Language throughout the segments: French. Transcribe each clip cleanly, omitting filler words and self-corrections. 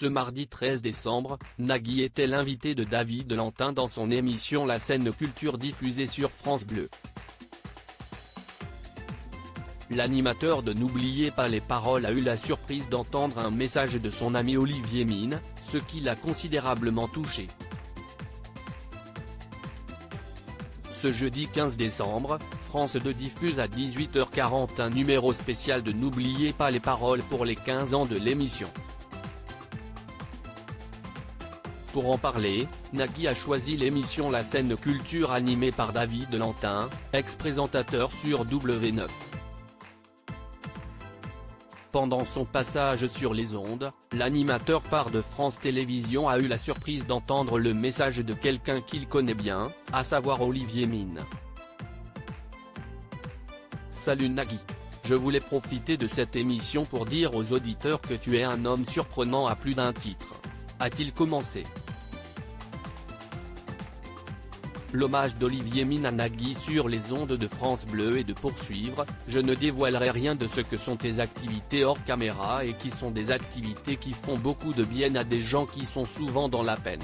Ce mardi 13 décembre, Nagui était l'invité de David Lantin dans son émission La Scène Culture diffusée sur France Bleu. L'animateur de N'oubliez pas les paroles a eu la surprise d'entendre un message de son ami Olivier Mine, ce qui l'a considérablement touché. Ce jeudi 15 décembre, France 2 diffuse à 18h40 un numéro spécial de N'oubliez pas les paroles pour les 15 ans de l'émission. Pour en parler, Nagui a choisi l'émission La Scène Culture animée par David Lantin, ex-présentateur sur W9. Pendant son passage sur les ondes, l'animateur phare de France Télévisions a eu la surprise d'entendre le message de quelqu'un qu'il connaît bien, à savoir Olivier Mine. Salut Nagui. Je voulais profiter de cette émission pour dire aux auditeurs que tu es un homme surprenant à plus d'un titre. A-t-il commencé. L'hommage d'Olivier Mine à Nagui sur les ondes de France Bleu est de poursuivre, je ne dévoilerai rien de ce que sont tes activités hors caméra et qui sont des activités qui font beaucoup de bien à des gens qui sont souvent dans la peine.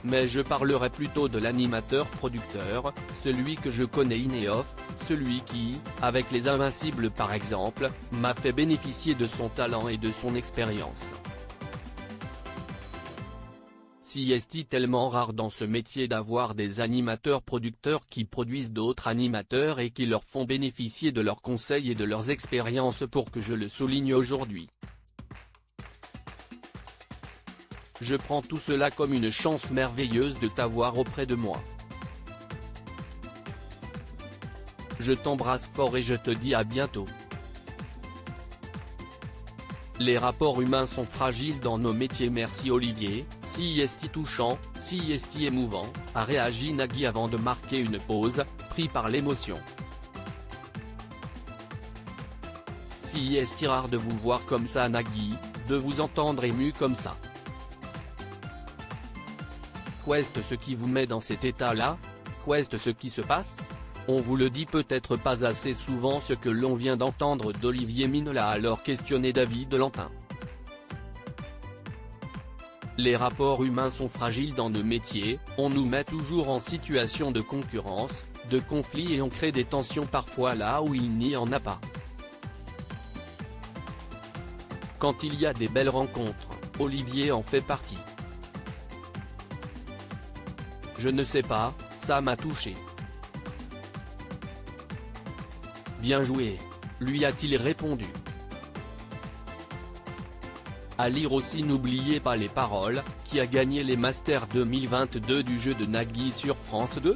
Mais je parlerai plutôt de l'animateur-producteur, celui que je connais in et off, celui qui, avec les Invincibles par exemple, m'a fait bénéficier de son talent et de son expérience. Si est-il tellement rare dans ce métier d'avoir des animateurs-producteurs qui produisent d'autres animateurs et qui leur font bénéficier de leurs conseils et de leurs expériences pour que je le souligne aujourd'hui. Je prends tout cela comme une chance merveilleuse de t'avoir auprès de moi. Je t'embrasse fort et je te dis à bientôt. Les rapports humains sont fragiles dans nos métiers. Merci Olivier, si est touchant, si est émouvant, a réagi Nagui avant de marquer une pause, pris par l'émotion. Si est rare de vous voir comme ça Nagui, de vous entendre ému comme ça. Qu'est-ce ce qui vous met dans cet état-là? Qu'est-ce ce qui se passe? On vous le dit peut-être pas assez souvent. Ce que l'on vient d'entendre d'Olivier Mine l'a alors questionné David Lantin. Les rapports humains sont fragiles dans nos métiers, on nous met toujours en situation de concurrence, de conflit et on crée des tensions parfois là où il n'y en a pas. Quand il y a des belles rencontres, Olivier en fait partie. Je ne sais pas, ça m'a touché. Bien joué, lui a-t-il répondu. À lire aussi N'oubliez pas les paroles, qui a gagné les Masters 2022 du jeu de Nagui sur France 2.